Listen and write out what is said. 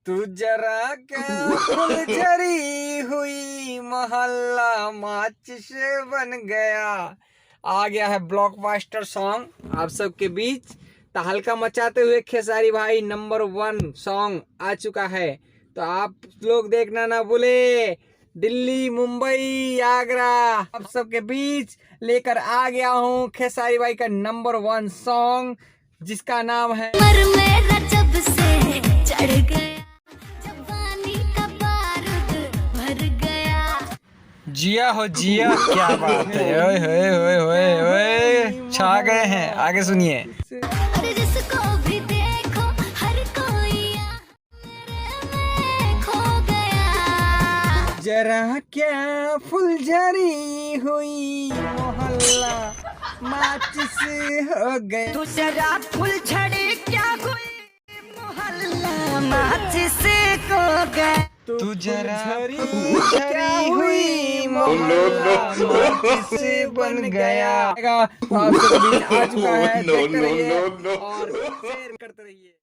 तू जरा क्या फुलझड़ी हुई मोहल्ला माचिस बन गया। आ गया है ब्लॉकबस्टर सॉन्ग आप सबके बीच। तहलका मचाते हुए खेसारी भाई नंबर 1 सॉन्ग आ चुका है। तो आप लोग देखना ना भूले। दिल्ली, मुंबई, आगरा आप सबके बीच लेकर आ गया हूँ खेसारी भाई का नंबर 1 सॉन्ग, जिसका नाम है मेरा जब से चढ़ गया जवानी का बारूद भर गया। जिया हो जिया। क्या बात है। ओए होए होए होए होए, छा गए हैं। आगे सुनिए। और जिसको भी देखो हर कोई मेरे में खो गया। जरा क्या फुलझड़ी हुई मोहल्ला माचिस हो गए। तू जरा फुलझड़ी क्या हुई मोहल्ला माचिस को गए। तू जरा फुलझड़ी हुई मोहल्ला माचिस बन गया। आप सब बीच आ चुका है। देखते रहिए और शेयर करते रहिए।